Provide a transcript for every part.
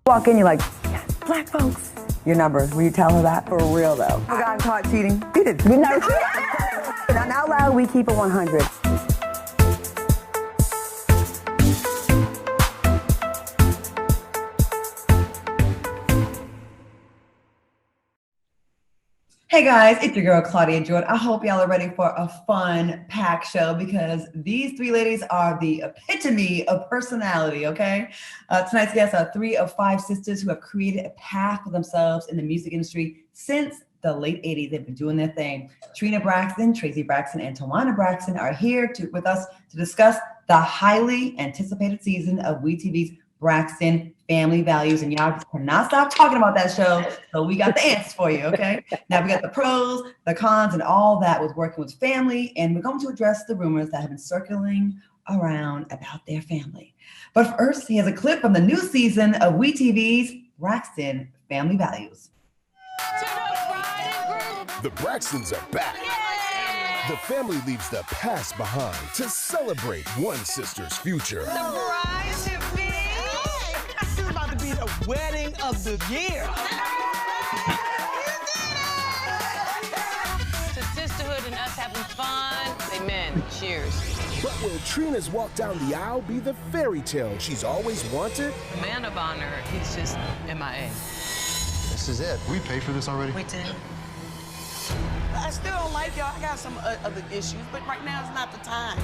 Walk in, you're like, yes, black folks. Your number. Will you tell her that? For real, though. I got caught cheating. You did. You never cheated. Not out loud, we keep it 100. Hey guys, it's your girl Claudia Jordan. I hope y'all are ready for a fun, packed show because these three ladies are the epitome of personality, okay? Tonight's guests are 3 of 5 sisters who have created a path for themselves in the music industry since the late 80s. They've been doing their thing. Trina Braxton, Traci Braxton, and Towanda Braxton are here with us to discuss the highly anticipated season of WeTV's Braxton Family Values, and y'all just cannot stop talking about that show, so we got the answers for you, okay? Now we got the pros, the cons, and all that with working with family, and we're going to address the rumors that have been circling around about their family. But first, here's a clip from the new season of WeTV's Braxton Family Values. The Braxtons are back. Yay! The family leaves the past behind to celebrate one sister's future. The bride-to-be. This is about to be the wedding of the year. To sisterhood and us having fun. Amen. Cheers. But will Trina's walk down the aisle be the fairy tale she's always wanted? The man of honor, he's just MIA. This is it. We paid for this already? We did. I still don't like y'all. I got some other issues, but right now is not the time.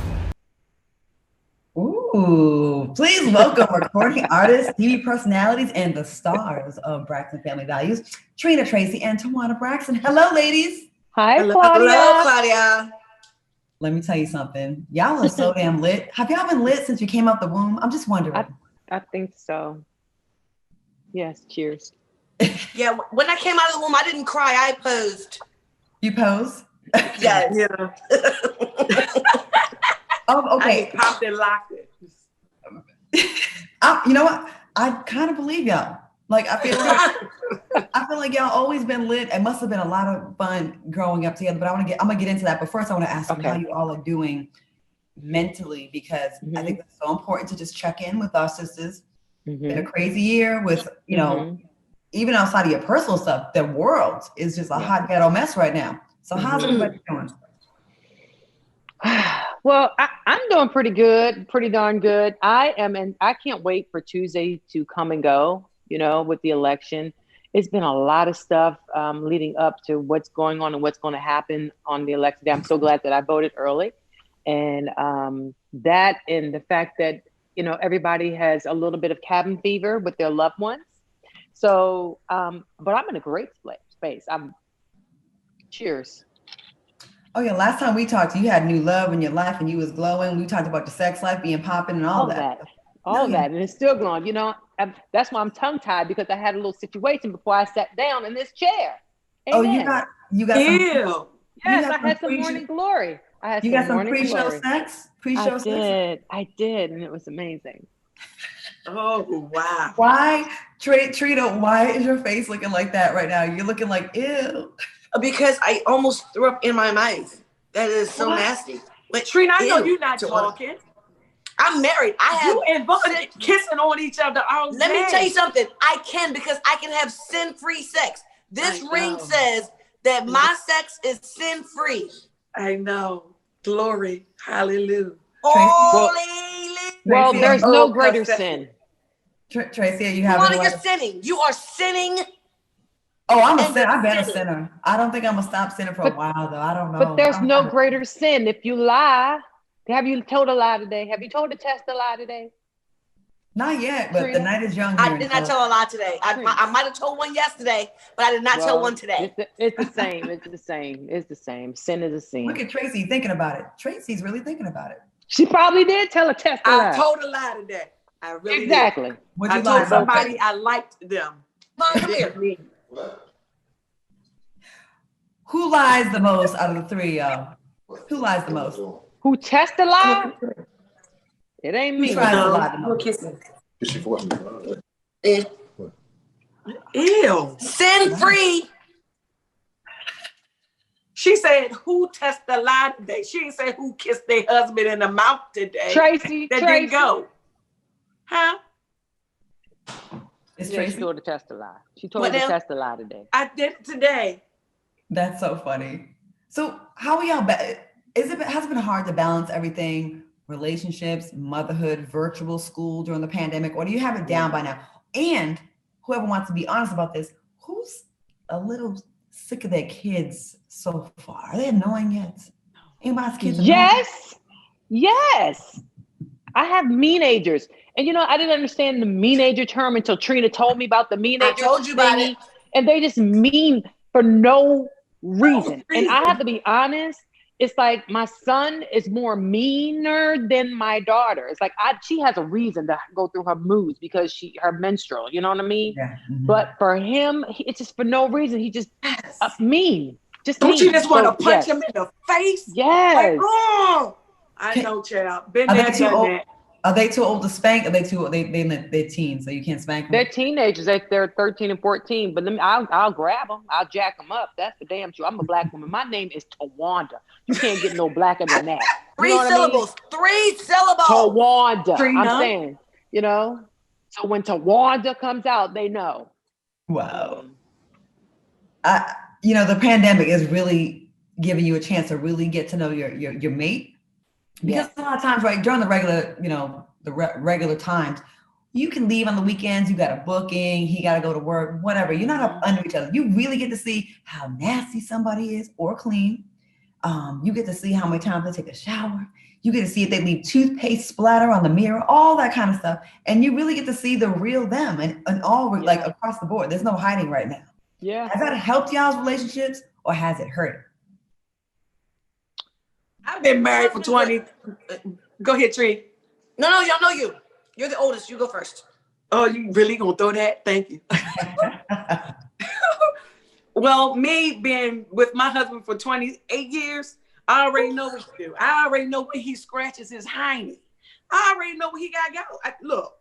Ooh, please welcome recording artists, TV personalities, and the stars of Braxton Family Values, Trina, Traci, and Towanda Braxton. Hello, ladies. Hi, Hello, Claudia. hello, Claudia. Let me tell you something. Y'all are so damn lit. Have y'all been lit since you came out the womb? I'm just wondering. I think so. Yes, cheers. Yeah, when I came out of the womb, I didn't cry. I posed. You pose? Yes. Yeah. Oh, okay. I popped and locked it. You know what? I kind of believe y'all. Like I feel like y'all always been lit. It must have been a lot of fun growing up together. But I'm gonna get into that. But first, I want to ask you how you all are doing mentally, because I think it's so important to just check in with our sisters. Been a crazy year with even outside of your personal stuff. The world is just a hot ghetto mess right now. So how's everybody doing? Well, I'm doing pretty good, pretty darn good. I can't wait for Tuesday to come and go, with the election. It's been a lot of stuff leading up to what's going on and what's going to happen on the election day. I'm so glad that I voted early. And that and the fact that, everybody has a little bit of cabin fever with their loved ones. So, but I'm in a great space. Cheers. Oh yeah, last time we talked, you had new love in your life and you was glowing. We talked about the sex life being popping and all that. All that, and it's still glowing. That's why I'm tongue tied, because I had a little situation before I sat down in this chair. Amen. Oh, you got Ew. Yes, I had some morning glory. You got some pre-show sex? Pre-show sex? I did, and it was amazing. Oh, wow. Why, Trina, why is your face looking like that right now? You're looking like, ew. Because I almost threw up in my mouth. That is so nasty. But Trina, I know you're not talking. I'm married. I have you involved kissing on each other all day. Let me tell you something. I can, because I can have sin-free sex. This ring says that my sex is sin-free. I know. Glory. Hallelujah. Well, there's no greater sin. Traci, you have you're sinning. You are sinning. Oh, I'm a sinner. I've been a sinner. I don't think I'm gonna stop sinning for a while, though. I don't know. But there's no greater sin if you lie. Have you told a lie today? Have you told a test a lie today? Not yet, but Trina? The night is young. I did not tell a lie today. I might have told one yesterday, but I did not tell one today. It's the same. It's the same. It's the same. Sin is a sin. Look at Traci thinking about it. Traci's really thinking about it. She probably did tell a test a lie. I told a lie today. I really exactly. did. I told somebody I liked them. Come here. Who lies the most out of the three of y'all? Who lies the most? Who tests a lie? It ain't me. Who tries to lie the most? Is she forcing me? Ew. Sin-free. She said, who tested the lie today? She didn't say who kissed their husband in the mouth today. Traci. That didn't go. Huh? Is Yeah, Traci? she told the test a lie. She told the test a lie today. I did it today. That's so funny. So how are y'all? Has it been hard to balance everything? Relationships, motherhood, virtual school during the pandemic, or do you have it down by now? And whoever wants to be honest about this, who's a little sick of their kids so far? Are they annoying yet? Anybody's kids annoying? Yes. I have mean-agers. And I didn't understand the mean-ager term until Trina told me about the mean-ager. I told you about it. And they just mean for no reason. And I have to be honest. It's like my son is more meaner than my daughter. It's like she has a reason to go through her moods because her menstrual, you know what I mean? Yeah. Mm-hmm. But for him, it's just for no reason. He just mean. Don't you just want to punch him in the face? Yes. Like, oh, I know, child. Been there, done that. Are they too old to spank? Are they too? They're teens, so you can't spank them. They're teenagers. They're 13 and 14. But I'll grab them. I'll jack them up. That's for damn sure. I'm a black woman. My name is Towanda. You can't get no blacker than that. Three syllables. 3 syllables. Towanda. Trina. I'm saying. So when Towanda comes out, they know. Wow. The pandemic is really giving you a chance to really get to know your mate. Because a lot of times, right, during the regular, regular times, you can leave on the weekends, you got a booking, he got to go to work, whatever. You're not up under each other. You really get to see how nasty somebody is or clean. You get to see how many times they take a shower. You get to see if they leave toothpaste splatter on the mirror, all that kind of stuff. And you really get to see the real them and all like across the board. There's no hiding right now. Yeah. Has that helped y'all's relationships or has it hurt it? I've been married for 20. Go ahead, Tree. No, y'all know you. You're the oldest. You go first. Oh, you really gonna throw that? Thank you. Well, me being with my husband for 28 years, I already know what to do. I already know when he scratches his hiney. I already know where he got to go. Look.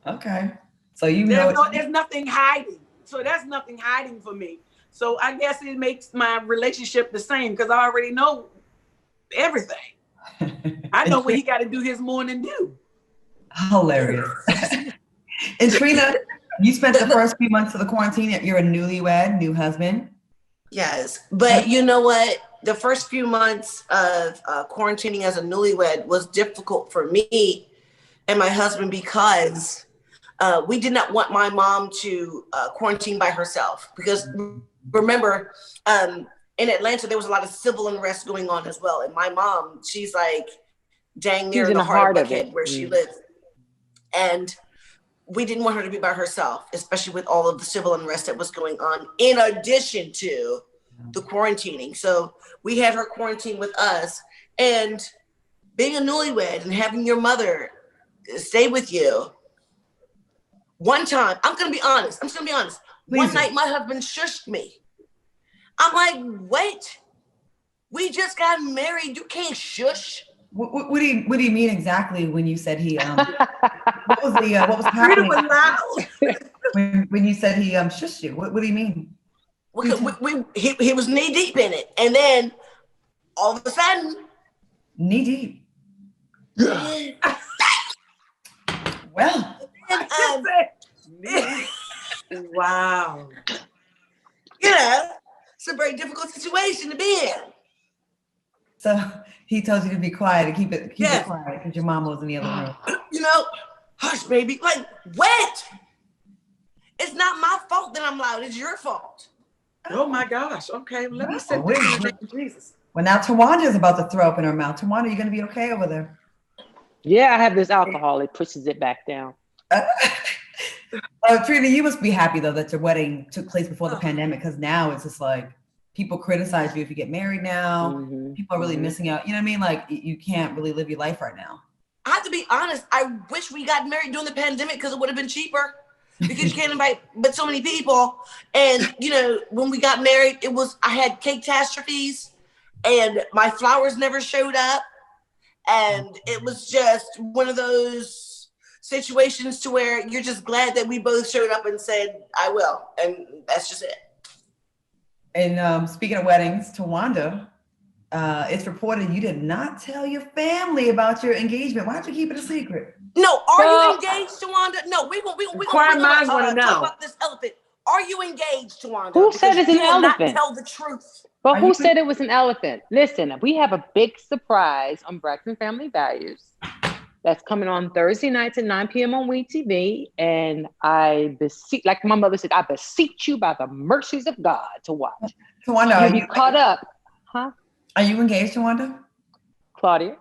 Okay. So there's nothing hiding. So that's nothing hiding for me. So I guess it makes my relationship the same because I already know everything. I know what he got to do his morning dew. Hilarious. And Trina, you spent the first few months of the quarantine. You're a newlywed, new husband. Yes, but you know what? The first few months of quarantining as a newlywed was difficult for me and my husband because we did not want my mom to quarantine by herself because remember, in Atlanta, there was a lot of civil unrest going on as well. And my mom, she's like dang near the heart of it where she lives. And we didn't want her to be by herself, especially with all of the civil unrest that was going on, in addition to the quarantining. So we had her quarantine with us. And being a newlywed and having your mother stay with you, one time, I'm just gonna be honest. One night, my husband shushed me. I'm like, wait, we just got married. You can't shush. What do you mean exactly when you said he? What was happening? When you said he shushed you, what do you mean? He was knee deep in it, and then all of a sudden, knee deep. Well. Wow. It's a very difficult situation to be in. So he told you to be quiet and keep it quiet because your mom was in the other room. Hush, baby. Like, wait. It's not my fault that I'm loud. It's your fault. Oh my gosh. Okay, let me sit there. Jesus. Well, now Tawanda's about to throw up in her mouth. Towanda, you gonna be okay over there? Yeah, I have this alcohol. It pushes it back down. Trina, you must be happy though that your wedding took place before the pandemic, because now it's just like people criticize you if you get married now. Mm-hmm. People are really missing out. You know what I mean? Like you can't really live your life right now. I have to be honest. I wish we got married during the pandemic because it would have been cheaper. Because you can't invite but so many people. And when we got married, I had cake catastrophes and my flowers never showed up. And it was just one of those situations to where you're just glad that we both showed up and said, I will. And that's just it. And speaking of weddings, Towanda, it's reported you did not tell your family about your engagement. Why don't you keep it a secret? No, are you engaged, Towanda? No, we gonna talk about this elephant. Are you engaged, Towanda? Who said it's an elephant? Not tell the truth. But who said it was an elephant? Listen, we have a big surprise on Braxton Family Values that's coming on Thursday nights at 9 p.m. on WeTV. And I beseech, like my mother said, I beseech you by the mercies of God to watch. Towanda, are you caught up? Huh? Are you engaged, Towanda? Claudia?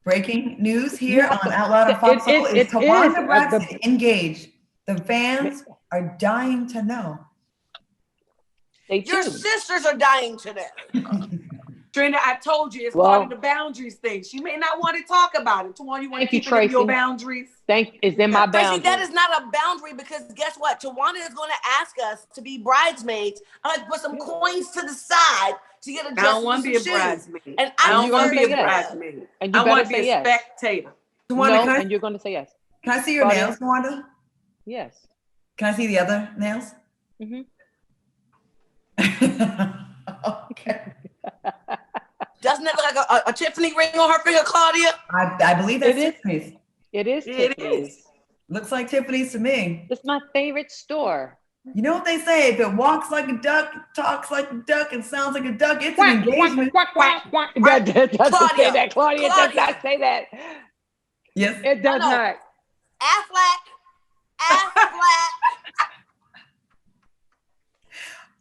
Breaking news here on Out Loud and Fox Soul is Towanda Braxton engaged. The fans are dying to know. Your sisters are dying to know. Trina, I told you it's part of the boundaries thing. She may not want to talk about it. Towanda, you want to keep it in your boundaries? It's in my boundaries. Traci, that is not a boundary because guess what? Towanda is going to ask us to be bridesmaids. I'm going to put some coins to the side to get a dress. I don't want to be a bridesmaid. And I don't want to be a bridesmaid. And you I want to be a spectator. Towanda, and you're going to say yes. Can I see your nails, Towanda? Yes. Can I see the other nails? Mm-hmm. Okay. Doesn't it look like a Tiffany ring on her finger, Claudia? I believe that's Tiffany's. It is Tiffany's. Looks like Tiffany's to me. It's my favorite store. You know what they say? If it walks like a duck, talks like a duck, and sounds like a duck, it's an engagement. That doesn't say that, Claudia. It does not say that. Yes. It does not. Affleck.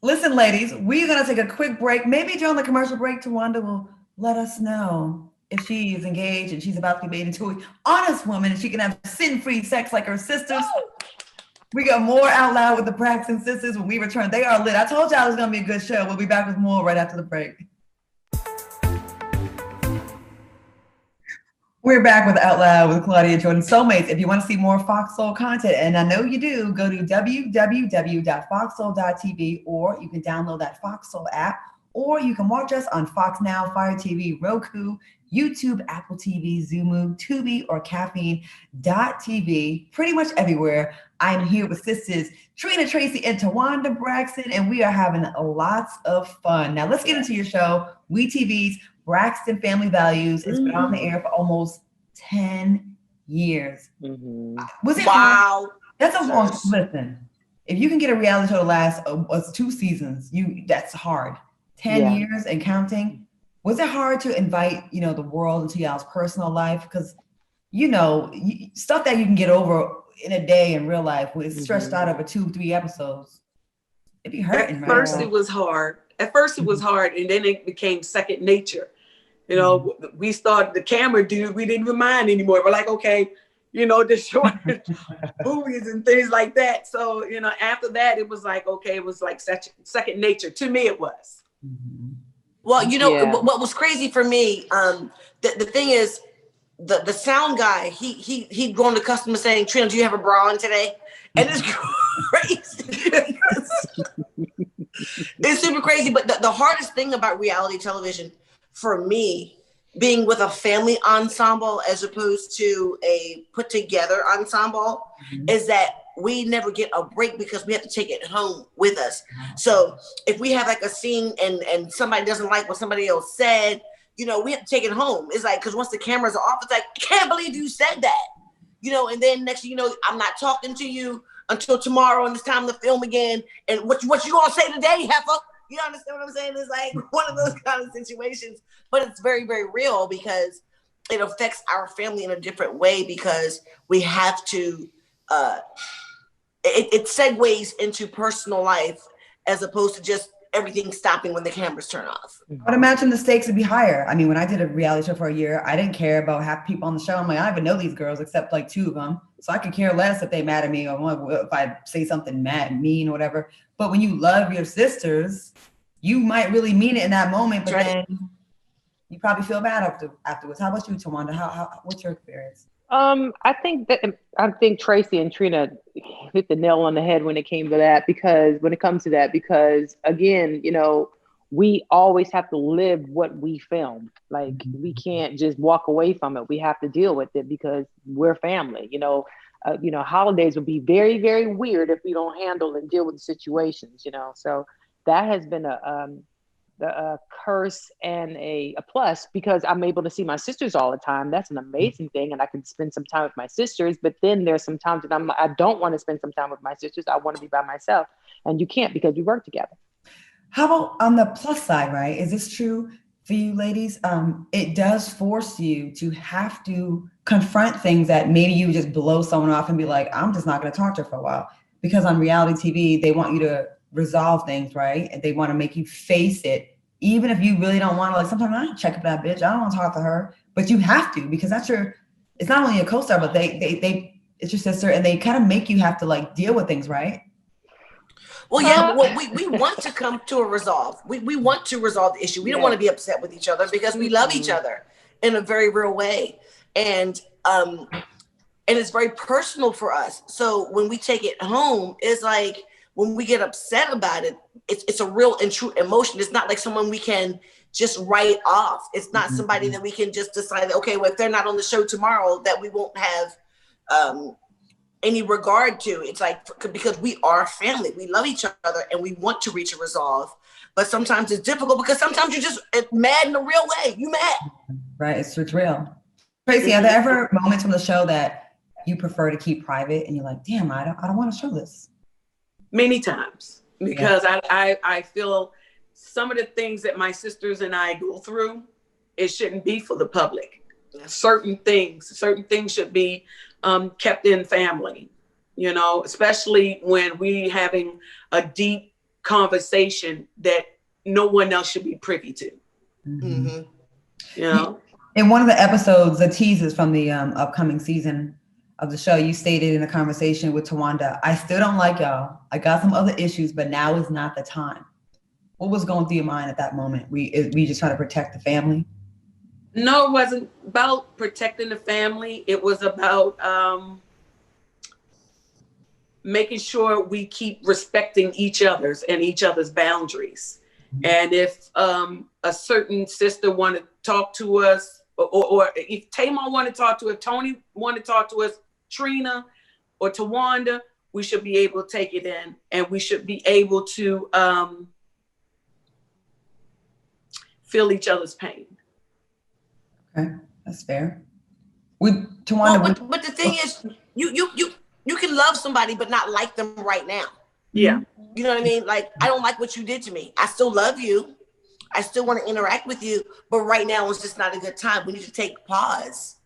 Listen, ladies, we're going to take a quick break. Maybe during the commercial break, Towanda will let us know if she is engaged and she's about to be made into an honest woman and she can have sin-free sex like her sisters. We got more Out Loud with the Braxton sisters when we return. They are lit. I told y'all it was going to be a good show. We'll be back with more right after the break. We're back with Out Loud with Claudia Jordan. Soulmates, if you want to see more Fox Soul content, and I know you do, go to www.foxsoul.tv, or you can download that Fox Soul app, or you can watch us on Fox Now, Fire TV, Roku, YouTube, Apple TV, Zumu, Tubi, or Caffeine.tv. Pretty much everywhere. I'm here with sisters Trina, Traci, and Towanda Braxton, and we are having lots of fun. Now let's get into your show, WeTV's Braxton Family Values. It's been on the air for almost 10 years. Was it? Wow. That's a long, listen, if you can get a reality show to last 2 seasons, that's hard. 10 years and counting. Was it hard to invite, the world into y'all's personal life? Because, stuff that you can get over in a day in real life was stretched out over 2-3 episodes. It'd be hurting. At first it was hard. And then it became second nature. We started the camera dude. We didn't even mind anymore. We're like, okay, the short movies and things like that. So, after that, it was like, okay, it was like such second nature. To me, it was. Well, what was crazy for me, the thing is, the sound guy, he'd grown accustomed to saying, Trina, do you have a bra on today? And it's crazy. It's super crazy. But the hardest thing about reality television for me, being with a family ensemble as opposed to a put together ensemble, is that we never get a break because we have to take it home with us. So if we have like a scene and somebody doesn't like what somebody else said, we have to take it home. It's like, because once the cameras are off, it's like, can't believe you said that. And then next thing you know, I'm not talking to you until tomorrow and it's time to film again. And what you gonna say today, heifer? You understand what I'm saying? It's like one of those kind of situations, but it's very, very real because it affects our family in a different way because we have to, it segues into personal life as opposed to just everything stopping when the cameras turn off. I would imagine the stakes would be higher. I mean, when I did a reality show for a year, I didn't care about half people on the show. I'm like, I don't even know these girls except like 2 of them. So I could care less if they mad at me or if I say something mean or whatever. But when you love your sisters, you might really mean it in that moment, but then you probably feel bad afterwards. How about you, Towanda? What's your experience? I think Traci and Trina hit the nail on the head when it comes to that, because again, we always have to live what we film. Like we can't just walk away from it. We have to deal with it because we're family. Holidays would be very, very weird if we don't handle and deal with the situations. So that has been the curse and a plus, because I'm able to see my sisters all the time. That's an amazing thing. And I can spend some time with my sisters, but then there's some times that I don't want to spend some time with my sisters. I want to be by myself, and you can't because we work together. How about on the plus side, right? Is this true for you ladies? It does force you to have to confront things that maybe you just blow someone off and be like, I'm just not going to talk to her for a while. Because on reality TV, they want you to resolve things, right? And they want to make you face it, even if you really don't want to. Like, sometimes I don't check up that bitch. I don't want to talk to her, but you have to, because that's it's not only a co-star, but it's your sister, and they kind of make you have to like deal with things, right? Well, yeah, we want to come to a resolve. We want to resolve the issue. We don't want to be upset with each other because we love each other in a very real way. And it's very personal for us. So when we take it home, it's like when we get upset about it, it's a real and true emotion. It's not like someone we can just write off. It's not somebody that we can just decide that, okay, well, if they're not on the show tomorrow, that we won't have any regard to. It's like, because we are family, we love each other, and we want to reach a resolve. But sometimes it's difficult because sometimes you're just mad in a real way. You mad, right? It's real. Traci, are there ever moments from the show that you prefer to keep private, and you're like, damn, I don't want to show this? Many times, because I feel some of the things that my sisters and I go through, it shouldn't be for the public. Certain things should be kept in family, especially when we having a deep conversation that no one else should be privy to. In one of the episodes, the teasers from the upcoming season of the show, you stated in a conversation with Towanda, I still don't like y'all. I got some other issues, but now is not the time. What was going through your mind at that moment? We just trying to protect the family? No, it wasn't about protecting the family. It was about making sure we keep respecting each other's and each other's boundaries. And if a certain sister want to talk to us, or if Tamar want to talk to us, if Tony want to talk to us, Trina or Towanda, we should be able to take it in, and we should be able to feel each other's pain. Okay, that's fair. With Towanda, but the thing is, you can love somebody but not like them right now. Yeah. You know what I mean? Like, I don't like what you did to me. I still love you. I still want to interact with you, but right now it's just not a good time. We need to take pause,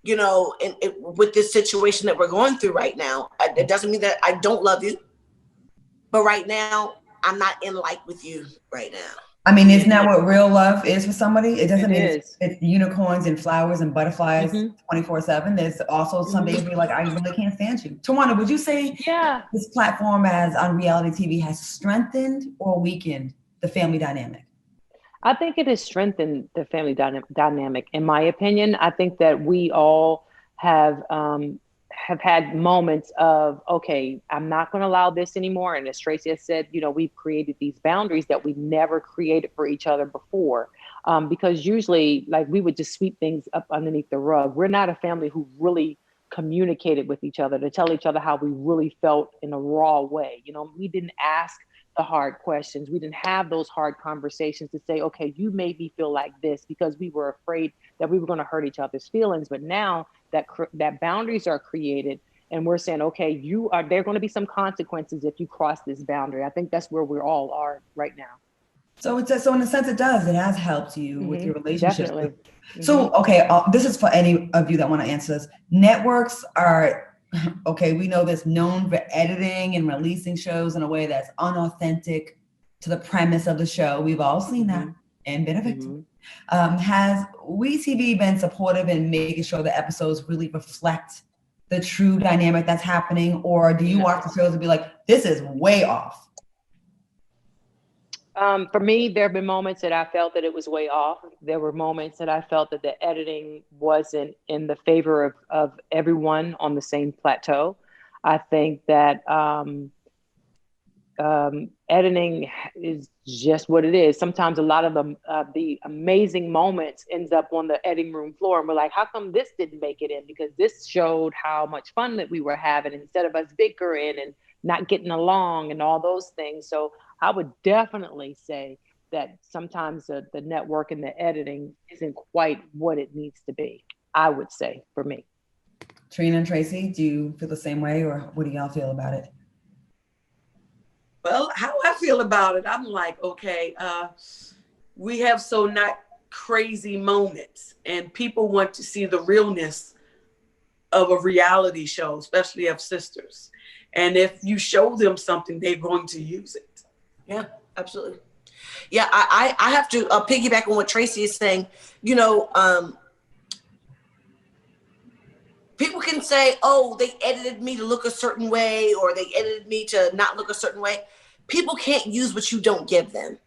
and with this situation that we're going through right now. It doesn't mean that I don't love you, but right now I'm not in like with you right now. I mean, isn't that what real love is for somebody? It doesn't mean it's unicorns and flowers and butterflies 24/7. There's also some days where you're like, I really can't stand you. Towanda, would you say this platform as on reality TV has strengthened or weakened the family dynamic? I think it has strengthened the family dynamic, in my opinion. I think that we all have had moments of, okay, I'm not going to allow this anymore. And as Traci has said, we've created these boundaries that we never created for each other before. Because usually, like, we would just sweep things up underneath the rug. We're not a family who really communicated with each other to tell each other how we really felt in a raw way. We didn't ask the hard questions. We didn't have those hard conversations to say, okay, you made me feel like this, because we were afraid that we were going to hurt each other's feelings. But now that boundaries are created, and we're saying, okay, there are going to be some consequences if you cross this boundary. I think that's where we all are right now. So in a sense, it has helped you with your relationship. Definitely. So, okay, this is for any of you that want to answer this. Networks are, okay, we know this, known for editing and releasing shows in a way that's unauthentic to the premise of the show. We've all seen that and been a victim. Has WeTV been supportive in making sure the episodes really reflect the true dynamic that's happening? Or do you watch the shows and be like, this is way off? For me, there have been moments that I felt that it was way off. There were moments that I felt that the editing wasn't in the favor of everyone on the same plateau. I think that editing is just what it is. Sometimes a lot of the amazing moments ends up on the editing room floor, and we're like, how come this didn't make it in? Because this showed how much fun that we were having instead of us bickering and not getting along and all those things. So I would definitely say that sometimes the network and the editing isn't quite what it needs to be, I would say, for me. Trina and Traci, do you feel the same way, or what do y'all feel about it? Well, how I feel about it, I'm like, okay, we have so not crazy moments, and people want to see the realness of a reality show, especially of sisters. And if you show them something, they're going to use it. Yeah, absolutely. Yeah, I have to piggyback on what Traci is saying. You know, people can say, oh, they edited me to look a certain way, or they edited me to not look a certain way. People can't use what you don't give them.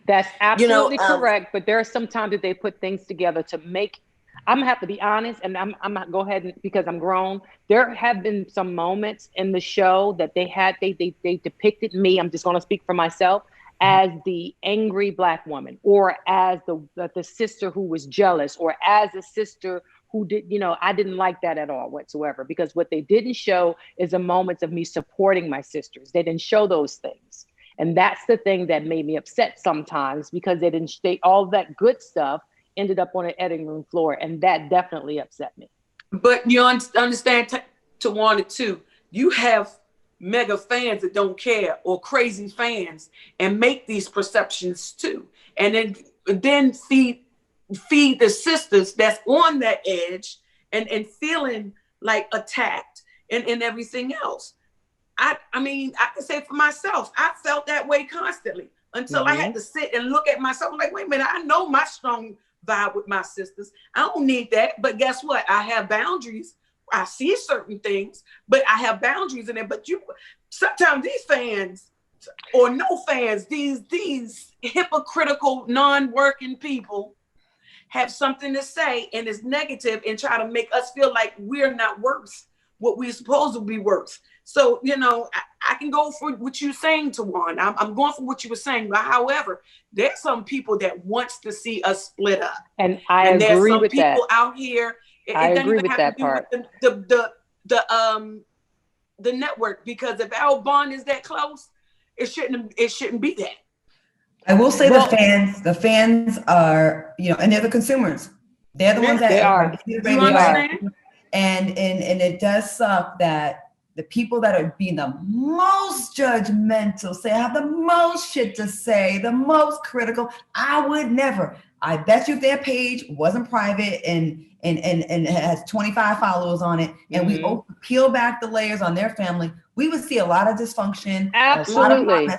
That's absolutely correct. But there are some times that they put things together to make, I'm gonna have to be honest, and I'm not go ahead and, because I'm grown. There have been some moments in the show that they depicted me. I'm just gonna speak for myself as the angry Black woman, or as the sister who was jealous, or as a sister who did, you know, I didn't like that at all whatsoever, because what they didn't show is a moment of me supporting my sisters. They didn't show those things. And that's the thing that made me upset sometimes, because they didn't all that good stuff ended up on an editing room floor. And that definitely upset me. But you understand, Towanda, too, you have mega fans that don't care, or crazy fans, and make these perceptions too. And then feed the sisters that's on that edge and feeling like attacked and everything else. I mean, I can say for myself, I felt that way constantly until I had to sit and look at myself. I'm like, wait a minute, I know my strong vibe with my sisters. I don't need that. But guess what? I have boundaries. I see certain things, but I have boundaries in it. But sometimes these fans, or no fans, these hypocritical, non-working people have something to say, and it's negative, and try to make us feel like we're not worth what we're supposed to be worth. So, you know, I can go for what you're saying, Towanda. I'm going for what you were saying. But however, there's some people that wants to see us split up. And I agree with that. There's some people out here. I agree with that part. The network, because if our bond is that close, it shouldn't be that. I will say the fans are, you know, and they're the consumers. They're the ones that they are. You understand? And it does suck that the people that are being the most judgmental, have the most shit to say, the most critical. I would never. I bet you if their page wasn't private and it has 25 followers on it, and we peel back the layers on their family, we would see a lot of dysfunction. Absolutely.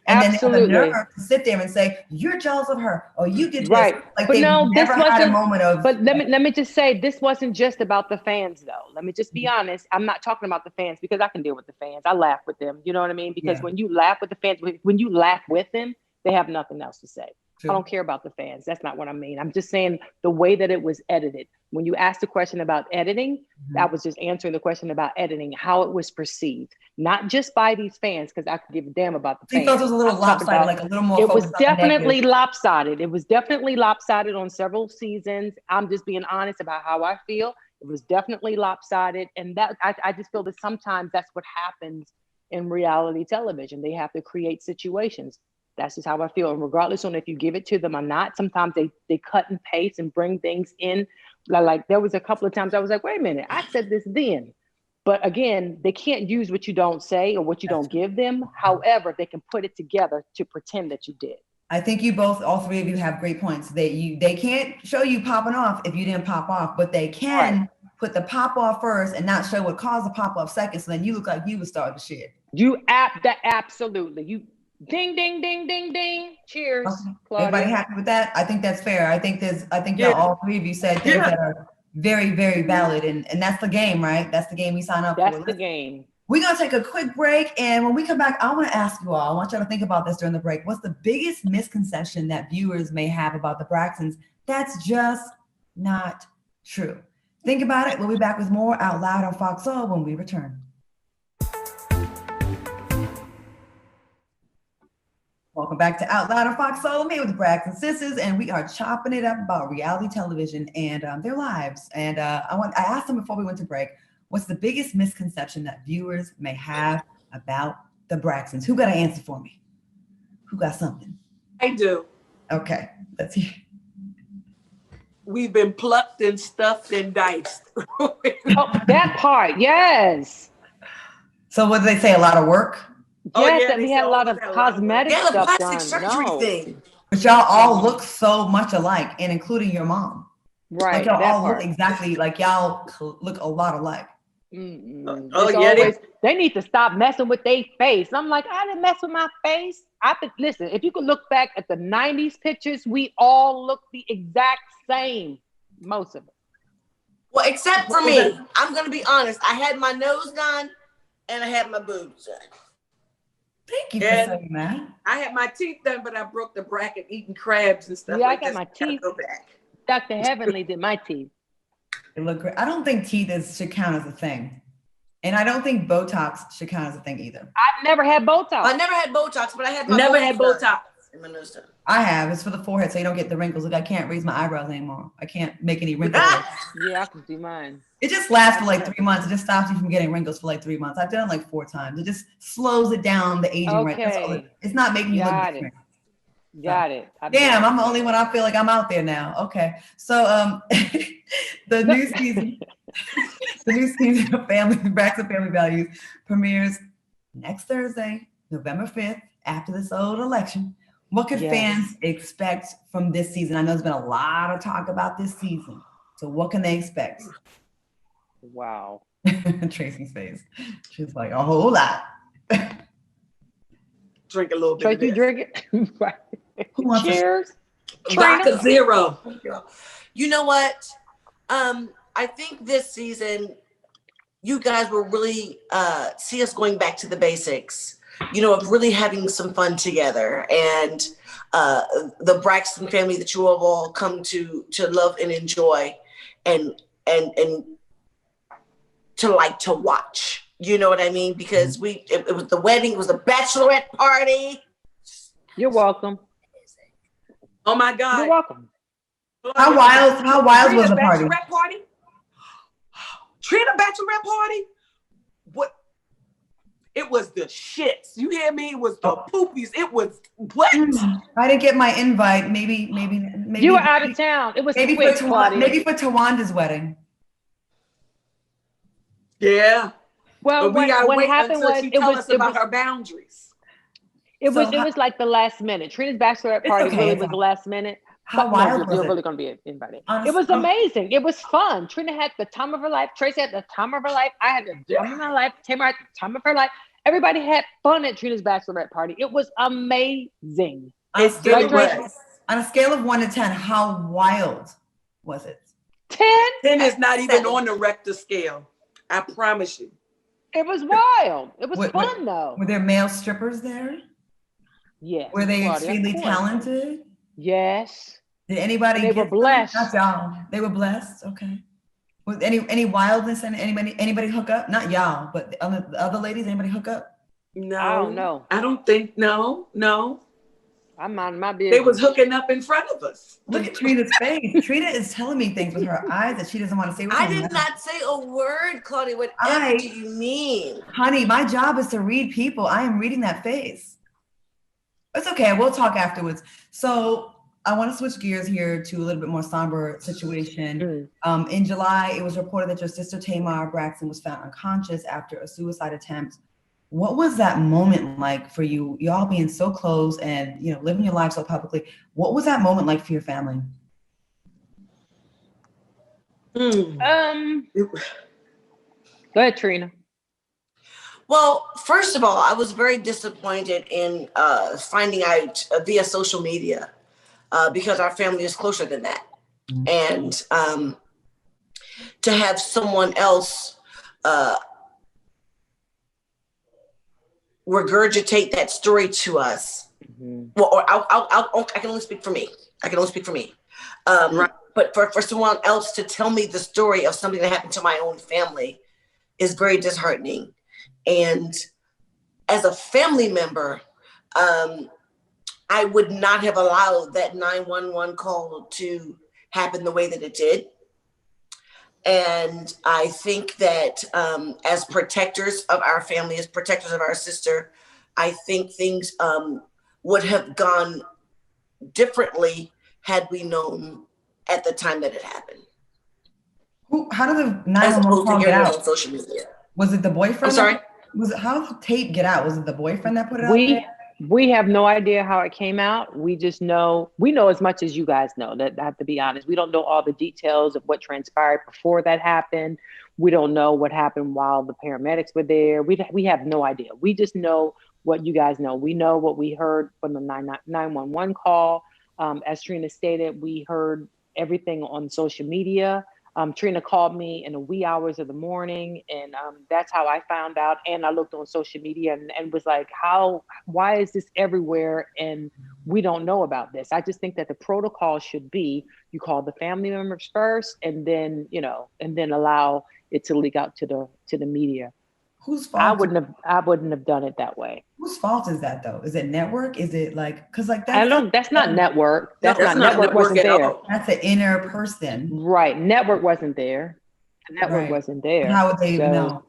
And then they have the nerve to sit there and say, you're jealous of her, or you did this. Right. Like, but they've no, never had a moment of. But let me just say, this wasn't just about the fans, though. Let me just be honest. I'm not talking about the fans, because I can deal with the fans. I laugh with them. You know what I mean? Because when you laugh with the fans, when you laugh with them, they have nothing else to say. True. I don't care about the fans. That's not what I mean. I'm just saying the way that it was edited. When you asked the question about editing, I was just answering the question about editing, how it was perceived, not just by these fans, because I could give a damn about the fans. Because it was a little lopsided, like a little more. It was definitely lopsided. It was definitely lopsided on several seasons. I'm just being honest about how I feel. It was definitely lopsided. And that I just feel that sometimes that's what happens in reality television. They have to create situations. That's just how I feel. And regardless on if you give it to them or not, sometimes they cut and paste and bring things in. Like there was a couple of times I was like, wait a minute, I said this then. But again, they can't use what you don't say or what you don't give them. However, they can put it together to pretend that you did. I think you both, all three of you, have great points. They can't show you popping off if you didn't pop off, but they can put the pop off first and not show what caused the pop off second. So then you look like you would start the shit. Absolutely. You ding, ding, ding, ding, ding. Cheers. Okay. Claudia. Everybody happy with that? I think that's fair. I think y'all, all three of you said things that are very, very valid. And that's the game, right? That's the game we sign up for. That's the game. We're going to take a quick break. And when we come back, I want to ask you all, I want y'all to think about this during the break. What's the biggest misconception that viewers may have about the Braxtons that's just not true? Think about it. We'll be back with more Out Loud on Fox Soul when we return. Welcome back to Out Loud on Fox Soul. I'm here with the Braxton sisters, and we are chopping it up about reality television and their lives. And I asked them before we went to break, what's the biggest misconception that viewers may have about the Braxtons? Who got an answer for me? Who got something? I do. Okay, let's hear. We've been plucked and stuffed and diced. Oh, that part, yes. So what did they say? A lot of work? Yes, that we had a lot of cosmetic Yeah, the stuff plastic surgery thing. But y'all all look so much alike, and including your mom. Right. Like y'all all part. look exactly like y'all look a lot alike. They need to stop messing with their face. I'm like, I didn't mess with my face. Listen, if you could look back at the 90s pictures, we all look the exact same. Most of it. Well, except for me. I'm going to be honest. I had my nose done and I had my boobs done. Thank you for saying that. I had my teeth done, but I broke the bracket eating crabs and stuff. Yeah, like I got my teeth. Go back. Dr. Heavenly did my teeth. They look great. I don't think teeth should count as a thing. And I don't think Botox should count as a thing either. I've never had Botox. I never had Botox, but I had my Botox in my nose done. I have. It's for the forehead, so you don't get the wrinkles. Like I can't raise my eyebrows anymore. I can't make any wrinkles. Yeah, I can do mine. It just lasts for like 3 months. It just stops you from getting wrinkles for like 3 months. I've done it like 4 times. It just slows it down, the aging rate. That's all it's not making you look different. Got it. Damn, I'm the only one. I feel like I'm out there now. Okay, so the new season, of Braxton Family Values premieres next Thursday, November 5th, after this old election. What could fans expect from this season? I know there's been a lot of talk about this season. So what can they expect? Wow. Tracy's face. She's like, a whole lot. Drink a little bit. Tracy, drink it. Right. Cheers. Vodka Zero. You know what? I think this season, you guys will really see us going back to the basics, of really having some fun together. And the Braxton family that you have all come to love and enjoy and to like to watch. You know what I mean? Because it was the wedding, it was the bachelorette party. You're welcome. Oh my God. You're welcome. How wild was the party? Trina Bachelorette party? What? It was the shits. You hear me? It was the poopies. It was what? I didn't get my invite. Maybe. You were out of town. It was maybe quick, maybe for Tawanda's wedding. Yeah. Well, what happened was it was about her boundaries. It was like the last minute. Trina's bachelorette party really was the last minute. How wild was you're it? really going to be invited. It was amazing. It was fun. Trina had the time of her life. Tracy had the time of her life. I had the time of my life. Tamar had the time of her life. Everybody had fun at Trina's bachelorette party. It was amazing. On a scale of 1 to 10, how wild was it? 10? 10 is not even on the Richter scale. I promise you. It was wild. It was fun though. Were there male strippers there? Yes. Were they extremely talented? Yes. Did anybody? They were blessed. Not y'all. They were blessed. Okay. Was any wildness and anybody hook up? Not y'all, but the other ladies. Anybody hook up? No. I don't know. I don't think. No. I'm minding my business. They was hooking up in front of us. Look at Trina's face. Trina is telling me things with her eyes that she doesn't want to say. I did not say a word, Claudia. Whatever do you mean? Honey, my job is to read people. I am reading that face. It's okay. We'll talk afterwards. So I want to switch gears here to a little bit more somber situation. In July, it was reported that your sister Tamar Braxton was found unconscious after a suicide attempt. What was that moment like for you? You all being so close and living your life so publicly. What was that moment like for your family? Go ahead, Trina. Well, first of all, I was very disappointed in finding out via social media because our family is closer than that. And to have someone else regurgitate that story to us. Well, or I can only speak for me. Right. But for someone else to tell me the story of something that happened to my own family is very disheartening. And as a family member, I would not have allowed that 911 call to happen the way that it did. And I think that as protectors of our family, as protectors of our sister, I think things would have gone differently had we known at the time that it happened. How did the 911 call get out? On social media. Was it the boyfriend? I'm sorry? How did the tape get out? Was it the boyfriend that put it out there? We have no idea how it came out. We just know, we know as much as you guys know. That I have to be honest. We don't know all the details of what transpired before that happened. We don't know what happened while the paramedics were there. We have no idea. We just know what you guys know. We know what we heard from the 911 call. As Trina stated, we heard everything on social media. Trina called me in the wee hours of the morning, and that's how I found out. And I looked on social media and was like, why is this everywhere? And we don't know about this. I just think that the protocol should be, you call the family members first, and then, and then allow it to leak out to the media. Whose fault? I wouldn't have done it that way. Whose fault is that though? Is it network? Is it because that's not network. That's not network wasn't there. That's an inner person. Right. Network wasn't there. The network wasn't there. How would they even know?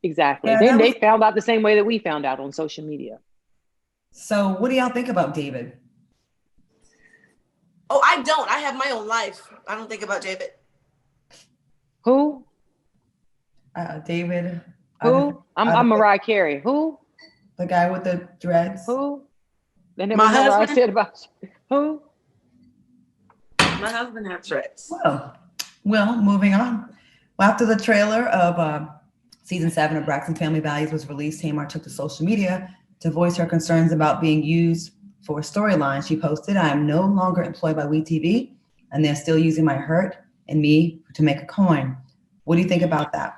Exactly. Yeah, they found out the same way that we found out on social media. So what do y'all think about David? Oh, I don't. I have my own life. I don't think about David. Who? David. Who? I'm Mariah Carey. Who? The guy with the dreads. Who? And then my husband said about who? My husband has dreads. Well, moving on. Well, after the trailer of season 7 of Braxton Family Values was released, Tamar took to social media to voice her concerns about being used for a storyline. She posted, "I am no longer employed by WeTV, and they're still using my hurt and me to make a coin." What do you think about that?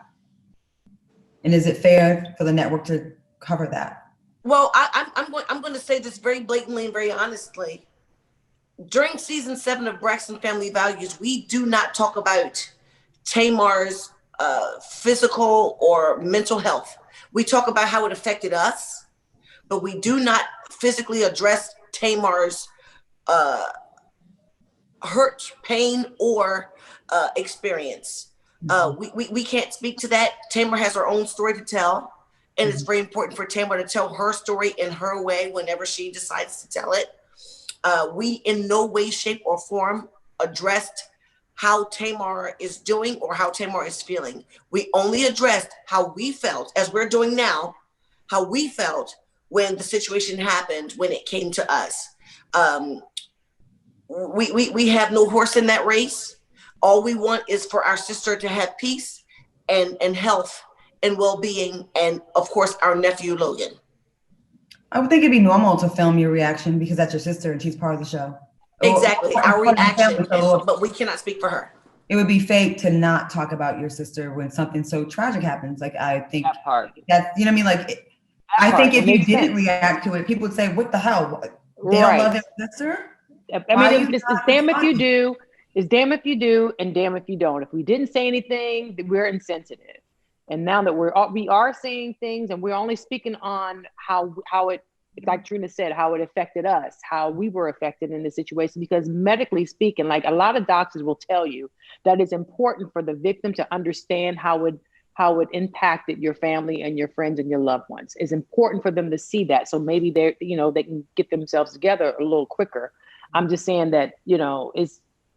And is it fair for the network to cover that? Well, I'm going to say this very blatantly and very honestly. During season 7 of Braxton Family Values, we do not talk about Tamar's physical or mental health. We talk about how it affected us, but we do not physically address Tamar's hurt, pain, or experience. We can't speak to that. Tamar has her own story to tell, and it's very important for Tamar to tell her story in her way whenever she decides to tell it. We in no way, shape, or form addressed how Tamar is doing or how Tamar is feeling. We only addressed how we felt, as we're doing now, how we felt when the situation happened, when it came to us. We have no horse in that race. All we want is for our sister to have peace and health and well-being, and of course, our nephew, Logan. I would think it'd be normal to film your reaction because that's your sister and she's part of the show. Exactly, our reaction, but we cannot speak for her. It would be fake to not talk about your sister when something so tragic happens. Like, I think that part. That's, you know what I mean? Like, I think if you didn't react to it, people would say, what the hell? They don't love their sister? I mean, it's damn if you do. It's damn if you do and damn if you don't. If we didn't say anything, we're insensitive. And now that we are saying things and we're only speaking on how it, like Trina said, how it affected us, how we were affected in this situation, because medically speaking, like a lot of doctors will tell you that it's important for the victim to understand how it impacted your family and your friends and your loved ones. It's important for them to see that. So maybe they can get themselves together a little quicker. I'm just saying that,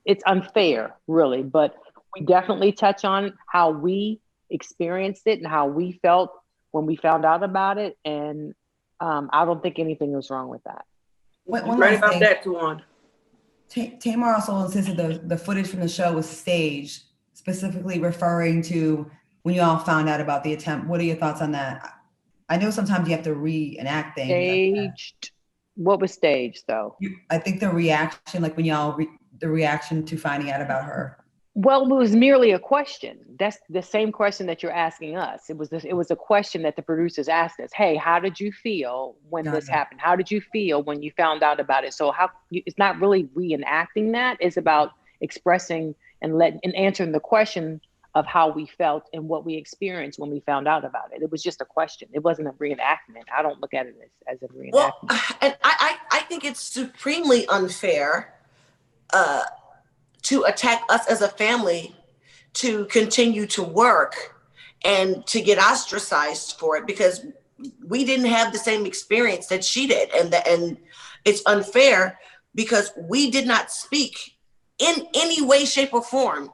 it's unfair, really, but we definitely touch on how we experienced it and how we felt when we found out about it. And I don't think anything was wrong with that. Right about that, Towanda. Tamar also insisted the footage from the show was staged, specifically referring to when you all found out about the attempt. What are your thoughts on that? I know sometimes you have to reenact things. Staged? What was staged, though? I think the reaction, like when y'all, the reaction to finding out about her. Well, it was merely a question. That's the same question that you're asking us. It was a question that the producers asked us. Hey, how did you feel when this happened? How did you feel when you found out about it? So it's not really reenacting that. It's about expressing and answering the question of how we felt and what we experienced when we found out about it. It was just a question. It wasn't a reenactment. I don't look at it as a reenactment. Well, and I think it's supremely unfair to attack us as a family, to continue to work and to get ostracized for it because we didn't have the same experience that she did. And it's unfair because we did not speak in any way, shape, or form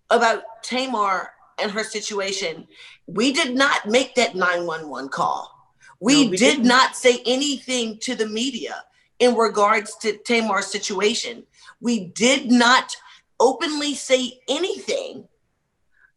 about Tamar and her situation. We did not make that 911 call. We did not say anything to the media in regards to Tamar's situation. We did not openly say anything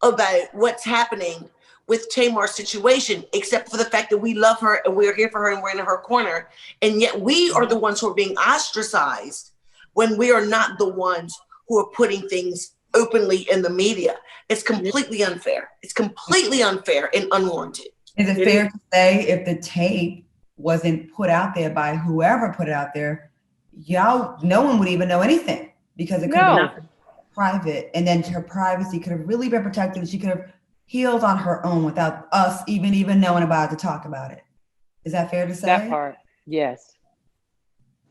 about what's happening with Tamar's situation, except for the fact that we love her and we're here for her and we're in her corner. And yet we are the ones who are being ostracized when we are not the ones who are putting things openly in the media. It's completely unfair. It's completely unfair and unwarranted. Is it fair to say if the tape wasn't put out there by whoever put it out there, y'all, no one would even know anything because it could have been private, and then her privacy could have really been protected. She could have healed on her own without us even knowing about it to talk about it. Is that fair to say? That part, yes.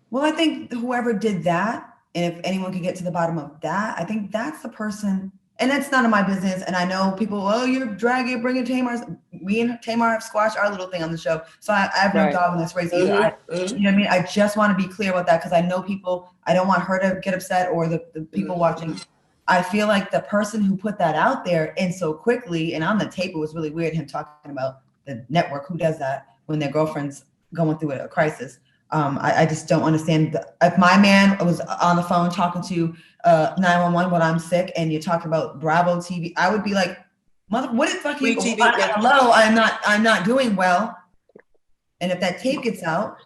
Well, I think whoever did that, and if anyone could get to the bottom of that, I think that's the person. And that's none of my business. And I know people, oh, you're dragging, bringing Tamar's. Me and Tamar have squashed our little thing on the show. So I have no dog in this race either. You know what I mean? I just want to be clear about that because I know people, I don't want her to get upset or the people watching. I feel like the person who put that out there and so quickly, and on the tape, it was really weird him talking about the network. Who does that when their girlfriend's going through a crisis? I just don't understand. If my man was on the phone talking to 911 when I'm sick and you're talking about Bravo TV, I would be like, mother, what is fucking TV? Hello, I'm not doing well. And if that tape gets out,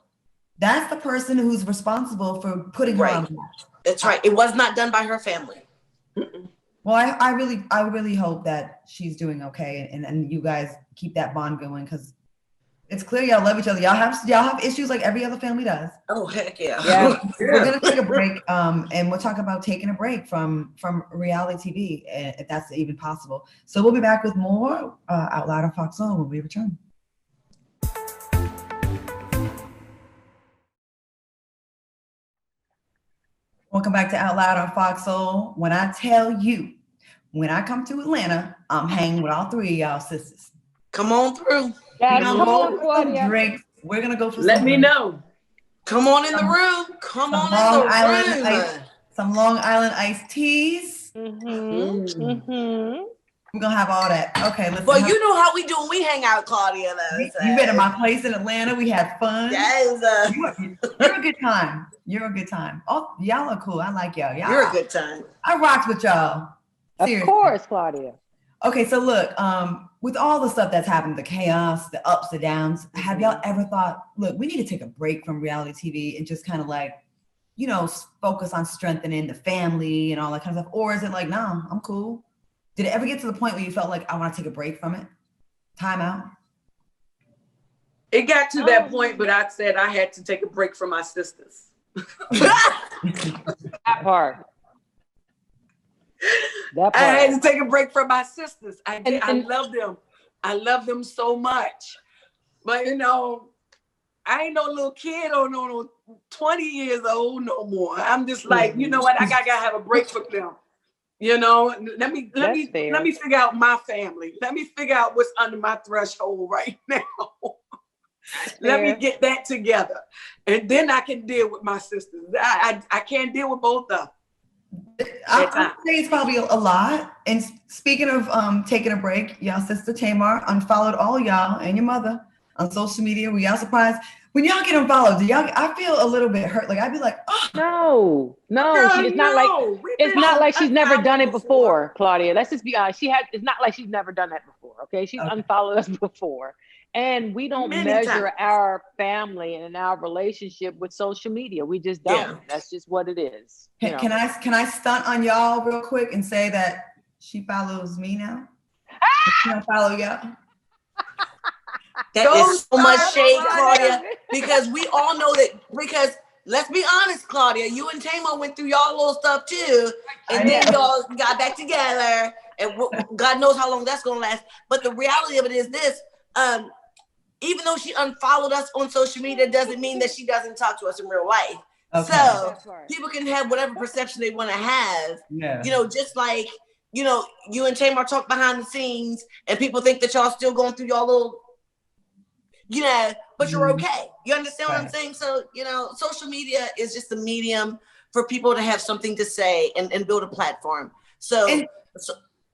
that's the person who's responsible for putting her on. That's right. It was not done by her family. Well, I really hope that she's doing okay and you guys keep that bond going because it's clear y'all love each other. Y'all have issues like every other family does. Oh, heck yeah. We're gonna take a break, and we'll talk about taking a break from reality TV, if that's even possible. So we'll be back with more Out Loud on Fox Soul when we return. Welcome back to Out Loud on Fox Soul. When I tell you, when I come to Atlanta, I'm hanging with all three of y'all sisters. Come on through. Yeah, come on, Claudia. Drinks. We're gonna go for Let me know. Come on in the room. Come on in the room. Some Long Island iced teas. Mm-hmm. We're gonna have all that. Okay, listen. Well, you know how we do when we hang out, Claudia. You've been at my place in Atlanta. We had fun. Yes. You're a good time. You're a good time. Oh, y'all are cool. I like y'all. You're a good time. I rocked with y'all. Seriously. Of course, Claudia. Okay, so look, with all the stuff that's happened, the chaos, the ups, the downs, have y'all ever thought, look, we need to take a break from reality TV and just kind of like, focus on strengthening the family and all that kind of stuff? Or is it like, no, I'm cool? Did it ever get to the point where you felt like, I want to take a break from it? Time out? It got to that point, but I said I had to take a break from my sisters. That part. I had to take a break from my sisters. I love them. I love them so much. But I ain't no little kid or no 20 years old no more. I'm just like, you know what? I gotta have a break from them. Let me figure out my family. Let me figure out what's under my threshold right now. Let me get that together. And then I can deal with my sisters. I can't deal with both of them. I would say it's probably a lot. And speaking of taking a break, y'all sister Tamar unfollowed all y'all and your mother on social media. Were y'all surprised when y'all get unfollowed? I feel a little bit hurt. Like I'd be like, oh no, it's not like she's never done it before, Claudia. Let's just be honest. It's not like she's never done that before. Okay, she's unfollowed us before. And we don't measure our family and our relationship with social media. We just don't. Yeah. That's just what it is. Can I stunt on y'all real quick and say that she follows me now? She don't follow y'all. That is so much shade, Claudia, because we all know that. Because let's be honest, Claudia, you and Tamar went through y'all little stuff too, and then y'all got back together, and God knows how long that's gonna last. But the reality of it is this. Even though she unfollowed us on social media, doesn't mean that she doesn't talk to us in real life. Okay. So people can have whatever perception they want to have. Yeah. Just like, you and Tamar talk behind the scenes and people think that y'all still going through y'all little you know, but you're Mm-hmm. okay. You understand what I'm saying? So, you know, social media is just a medium for people to have something to say and build a platform. So it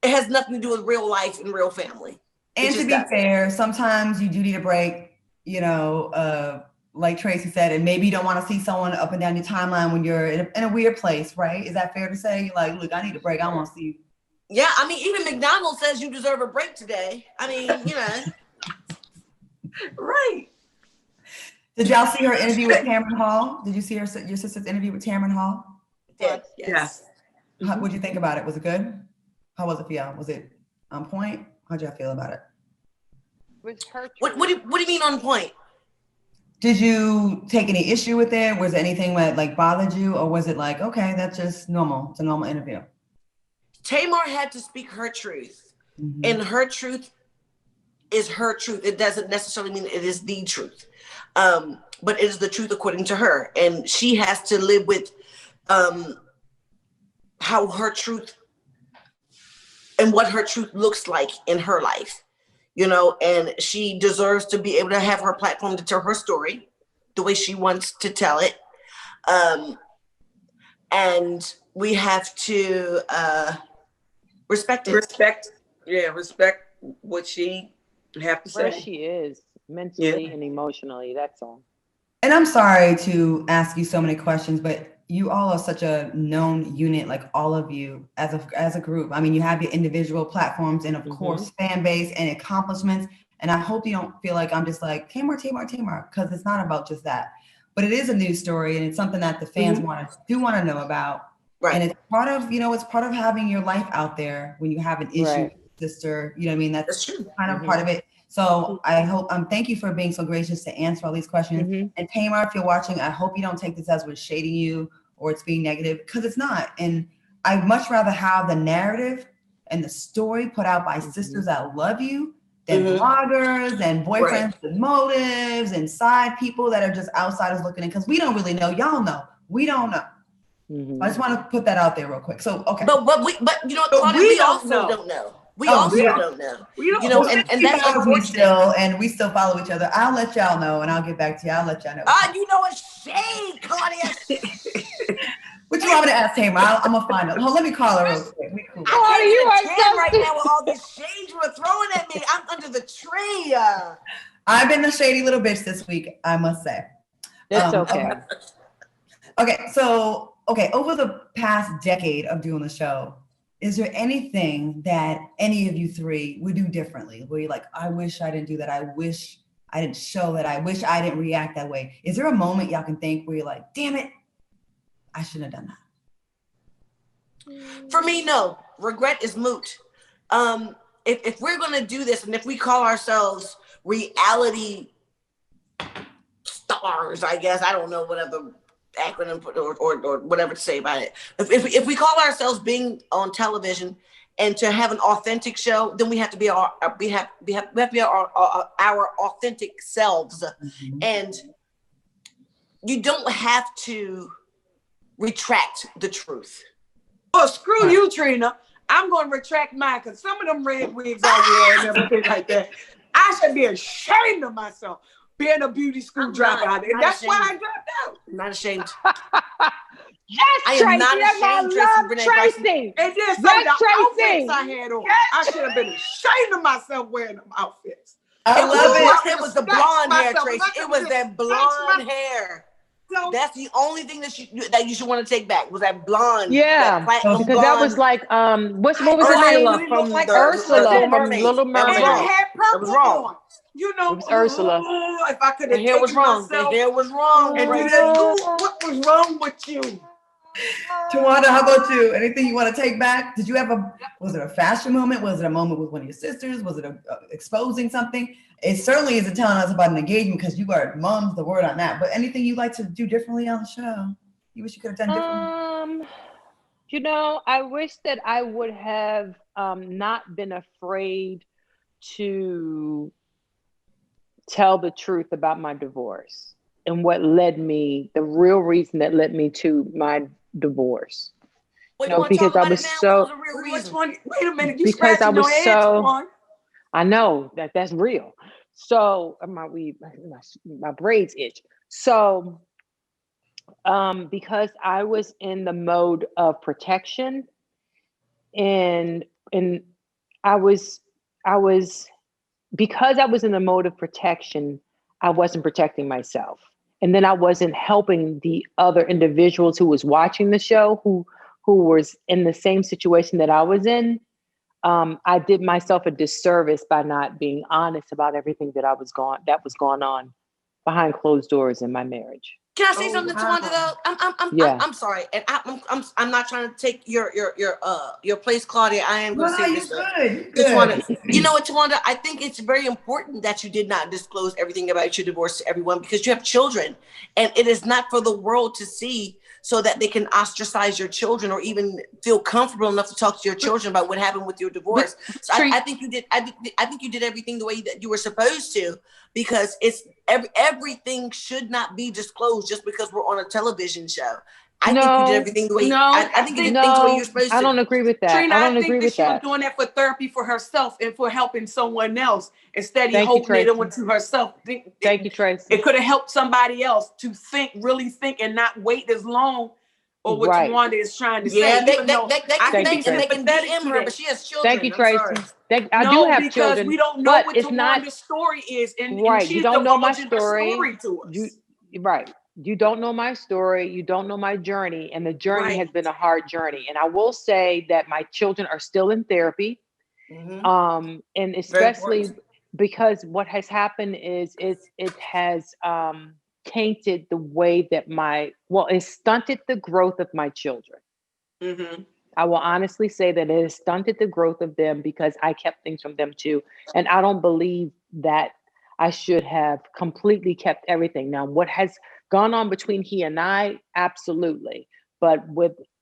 has nothing to do with real life and real family. And to be fair, sometimes you do need a break, you know, like Traci said, and maybe you don't want to see someone up and down your timeline when you're in a weird place, right? Is that fair to say? Like, look, I need a break. I want to see you. Yeah, I mean, even McDonald's says you deserve a break today. I mean, you know. Right. Did y'all see her interview with Tamron Hall? Did you see your sister's interview with Tamron Hall? Yes. What'd you think about it? Was it good? How was it for y'all? Was it on point? How'd y'all feel about it? What do you mean on point? Did you take any issue with it? Was there anything that like bothered you, or was it like, okay, that's just normal? It's a normal interview. Tamar had to speak her truth, and her truth is her truth. It doesn't necessarily mean it is the truth, but it is the truth according to her, and she has to live with how her truth and what her truth looks like in her life, you know, and she deserves to be able to have her platform to tell her story the way she wants to tell it. And we have to respect it. Respect what she have to say. Where she is mentally and emotionally, that's all. And I'm sorry to ask you so many questions, but you all are such a known unit, like all of you as a group. I mean, you have your individual platforms and of course fan base and accomplishments. And I hope you don't feel like I'm just like Tamar, because it's not about just that. But it is a news story, and it's something that the fans want to know about. Right. And it's part of, you know, it's part of having your life out there when you have an issue, sister. You know what I mean? That's kind of part of it. So I hope, thank you for being so gracious to answer all these questions. And Tamar, if you're watching, I hope you don't take this as we're shading you or it's being negative, because it's not. And I'd much rather have the narrative and the story put out by sisters that love you than bloggers and boyfriends with motives and side people that are just outsiders looking in, because we don't really know. Y'all know. We don't know. I just want to put that out there real quick. So, okay. But you know, Claudia, we also don't know. We also don't know. You know, and that's unfortunate. And we still follow each other. I'll let y'all know, and I'll get back to you. I'll let y'all know. You know what? Shade, Claudia. What you want me to ask Tamar? I'm gonna find out. Let me call her real quick. I can't get a tan right now with all this shade you were throwing at me. I'm under the tree. I've been a shady little bitch this week, I must say. It's okay. Okay, so over the past decade of doing the show, is there anything that any of you three would do differently? Where you're like, I wish I didn't do that. I wish I didn't show that. I wish I didn't react that way. Is there a moment y'all can think where you're like, damn it, I shouldn't have done that? For me, no. Regret is moot. If we're going to do this, and if we call ourselves reality stars, I guess, I don't know whatever acronym or whatever to say about it. If we call ourselves being on television and to have an authentic show, then we have to be our authentic selves, and you don't have to retract the truth. Oh, screw you, Trina. I'm going to retract mine, because some of them red wigs I wear and everything like that. I should be ashamed of myself being a beauty school dropout. And that's why I dropped out. I'm not ashamed. Yes, I am not ashamed, Traci Braxton. And then some of the outfits I had on, I should have been ashamed of myself wearing them outfits. I love it. It was the blonde hair, Traci. It was that blonde hair. That's the only thing that you should want to take back, was that blonde. Yeah, because that was like what was her name? From like Ursula from Little Mermaid. It had purple on. You know, it was Ursula. If I could have taken myself, the hair was wrong. And what was wrong with you? Towanda, how about you? Anything you want to take back? Did you have was it a fashion moment? Was it a moment with one of your sisters? Was it exposing something? It certainly isn't telling us about an engagement, because you are mum's the word on that. But anything you'd like to do differently on the show? You wish you could have done differently? You know, I wish that I would have not been afraid to tell the truth about my divorce and what led me, the real reason that led me to my divorce. Wait, you know, because I was so. Which one? Wait a minute, you because I was your so. head, I know that's real, So my braids itch. So because I was in the mode of protection, and I was because I was in the mode of protection, I wasn't protecting myself. And then I wasn't helping the other individuals who was watching the show, who was in the same situation that I was in. I did myself a disservice by not being honest about everything that was going on behind closed doors in my marriage. Can I say something, Towanda? Though I'm sorry, and I'm not trying to take your place, Claudia. I am going to say this. Good. Towanda, you know what, Towanda? I think it's very important that you did not disclose everything about your divorce to everyone, because you have children, and it is not for the world to see, so that they can ostracize your children or even feel comfortable enough to talk to your children about what happened with your divorce. So I think you did. I think you did everything the way that you were supposed to, because it's everything should not be disclosed just because we're on a television show. I think you did everything the way. I think you did things the way you're supposed to. I don't agree with that. Trina, I don't think agree that with she that. was doing that for therapy for herself and for helping someone else instead of holding it on to herself. Thank you, Traci. It could have helped somebody else to really think, and not wait as long. Or what Towanda is trying to say. Yeah, they can DM her, but she has children. Thank you, Traci. I do have children. Because we don't know what Tawanda's story is, and she's you don't know my story to us. You don't know my story. You don't know my journey, and the journey has been a hard journey. And I will say that my children are still in therapy, and especially because what has happened is it has tainted the way that it stunted the growth of my children. I will honestly say that it has stunted the growth of them, because I kept things from them too. And I don't believe that I should have completely kept everything. Now, what has gone on between he and I, absolutely. But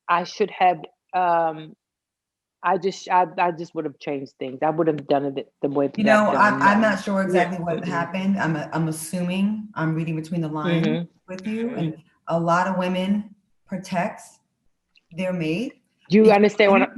I should have, I just would have changed things. I would have done it the way. I'm not sure exactly what happened. I'm assuming, I'm reading between the lines with you, and a lot of women protect their mate. You understand what?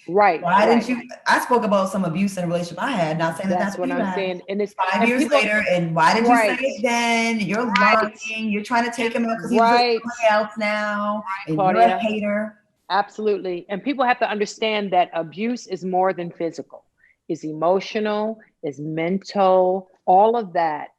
Right. Why didn't you? I spoke about some abuse in a relationship I had. Not saying that's what I'm saying. And it's 5 years later. And why didn't you say it then? You're lying. You're trying to take him out because he's with somebody else now, and Claudia, you're a hater. Absolutely. And people have to understand that abuse is more than physical. It's emotional, it's mental, all of that,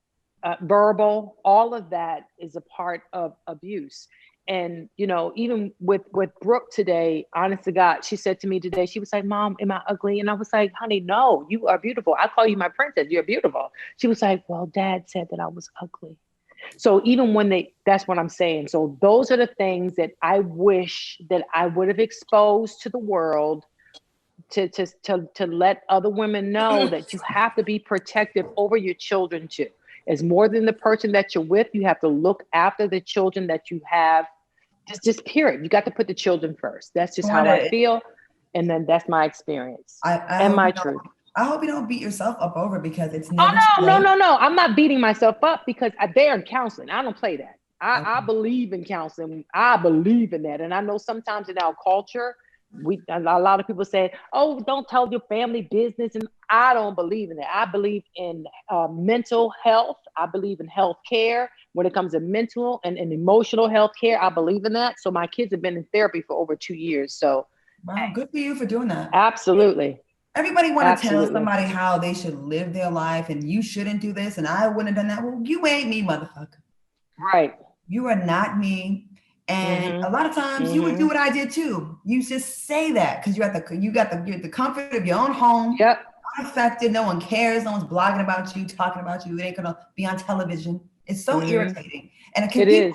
verbal, all of that is a part of abuse. And, even with Brooke today, honest to God, she said to me today, she was like, "Mom, am I ugly?" And I was like, "Honey, no, you are beautiful. I call you my princess. You're beautiful." She was like, "Well, Dad said that I was ugly." So even that's what I'm saying. So those are the things that I wish that I would have exposed to the world, to let other women know that you have to be protective over your children too. It's more than the person that you're with. You have to look after the children that you have. Just period. You got to put the children first. That's just how I feel. And then that's my experience and my truth. I hope you don't beat yourself up over, because it's never no. I'm not beating myself up, because they're in counseling. I don't play that. I believe in counseling. I believe in that. And I know sometimes in our culture, a lot of people say, "Oh, don't tell your family business." And I don't believe in that. I believe in mental health. I believe in health care. When it comes to mental and emotional health care, I believe in that. So my kids have been in therapy for over 2 years. So wow, good for you for doing that. Absolutely. Everybody want to tell somebody how they should live their life, and you shouldn't do this, and I wouldn't have done that. Well, you ain't me, motherfucker. Right. You are not me. And a lot of times you would do what I did too. You just say that because you're the comfort of your own home. Yep. Unaffected. No one cares. No one's blogging about you, talking about you. It ain't gonna be on television. It's so irritating. And please,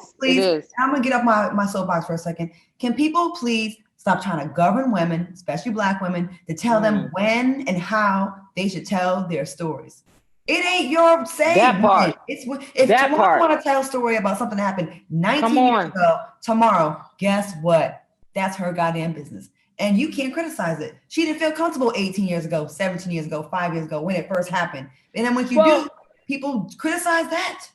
I'm gonna get off my soapbox for a second. Can people please stop trying to govern women, especially Black women, to tell them when and how they should tell their stories? It ain't your say. That part. If you want to tell a story about something that happened 19 years ago, tomorrow, guess what? That's her goddamn business. And you can't criticize it. She didn't feel comfortable 18 years ago, 17 years ago, 5 years ago, when it first happened. And then when you do, people criticize that.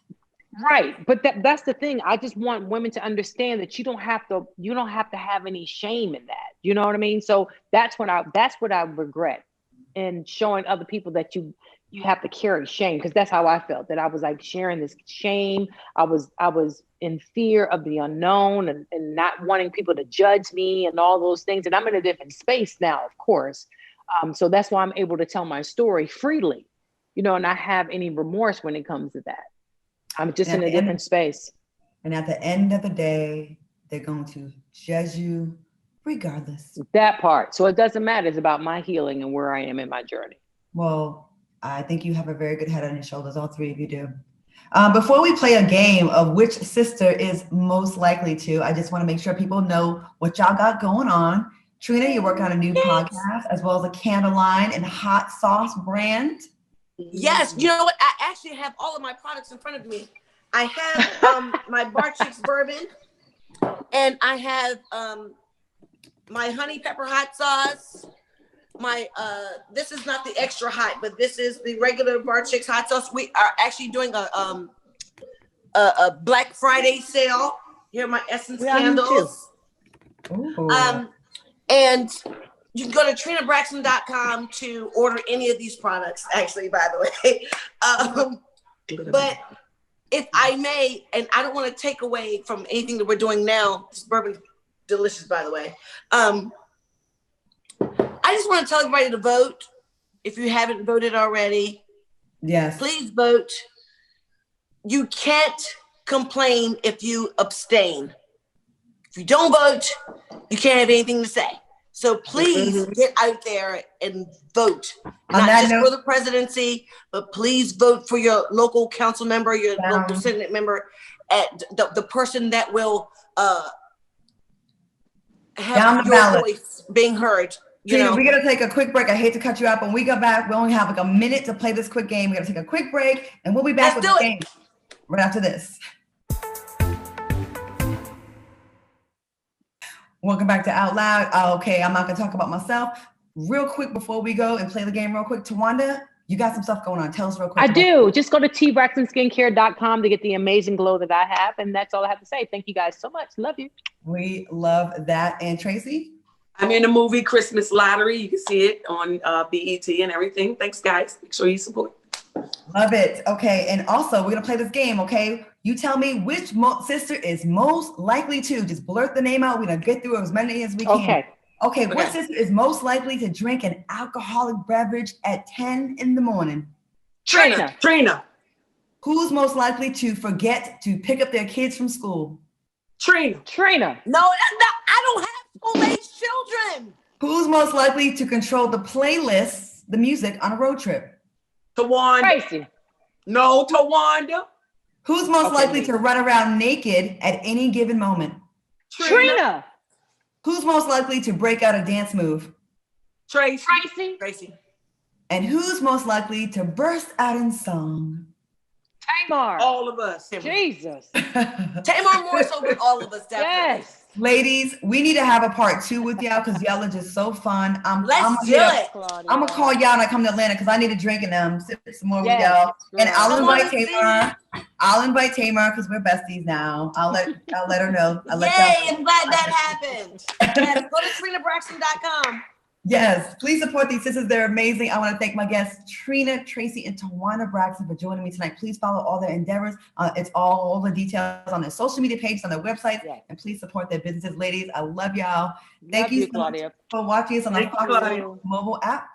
Right. But that's the thing. I just want women to understand that you don't have to have any shame in that. You know what I mean? So that's what I regret in showing other people that you have to carry shame, because that's how I felt, that I was like sharing this shame. I was in fear of the unknown and not wanting people to judge me and all those things. And I'm in a different space now, of course. So that's why I'm able to tell my story freely, you know, and not have any remorse when it comes to that. I'm just in a different space. And at the end of the day, they're going to judge you regardless. That part. So it doesn't matter. It's about my healing and where I am in my journey. Well, I think you have a very good head on your shoulders. All three of you do. Before we play a game of which sister is most likely to, I just want to make sure people know what y'all got going on. Trina, you're working on a new podcast as well as a candle line and hot sauce brand. Yes. You know what? I actually have all of my products in front of me. I have my Bar Chicks bourbon, and I have my honey pepper hot sauce. My this is not the extra hot, but this is the regular Bar Chicks hot sauce. We are actually doing a Black Friday sale. Here are my Essence candles. And you can go to TrinaBraxton.com to order any of these products, actually, by the way. But if I may, and I don't want to take away from anything that we're doing now, this bourbon's delicious, by the way. I just want to tell everybody to vote. If you haven't voted already, yes, please vote. You can't complain if you abstain. If you don't vote, you can't have anything to say. So please get out there and vote. Not just for the presidency, but please vote for your local council member, your local Senate member, at the person that will have your voice being heard. You know, we're going to take a quick break. I hate to cut you out, but when we go back, we only have like a minute to play this quick game. We're going to take a quick break, and we'll be back with the game right after this. Welcome back to Out Loud. Okay, I'm not going to talk about myself. Real quick before we go and play the game real quick, Towanda, you got some stuff going on. Tell us real quick. I do. Just go to tbraxtonskincare.com to get the amazing glow that I have. And that's all I have to say. Thank you guys so much. Love you. We love that. And Traci? I'm in the movie Christmas Lottery. You can see it on BET and everything. Thanks, guys. Make sure you support. Love it. Okay. And also, we're going to play this game, okay? You tell me which sister is most likely to. Just blurt the name out. We're going to get through as many as we can. Okay. What sister is most likely to drink an alcoholic beverage at 10 in the morning? Trina. Who's most likely to forget to pick up their kids from school? Trina. No, I don't have school-age children. Who's most likely to control the playlists, the music on a road trip? Towanda. Traci. No, Towanda. Who's most likely to run around naked at any given moment? Trina. Who's most likely to break out a dance move? Traci. And who's most likely to burst out in song? Tamar. All of us. Jesus. Tamar more so with all of us, definitely. Yes. Ladies, we need to have a part 2 with y'all because y'all are just so fun. Let's do it. I'm going to call y'all when I come to Atlanta because I need a drink and sip some more with y'all. And I'll invite Tamar. I'll invite Tamar because we're besties now. I'll let her know. I'm glad that happened. Yes, go to TrinaBraxton.com. Yes, please support these sisters. They're amazing. I want to thank my guests, Trina, Traci, and Towanda Braxton for joining me tonight. Please follow all their endeavors. It's all the details on their social media pages, on their websites, and please support their businesses. Ladies, I love y'all. Thank you so much for watching us on the Fox mobile app.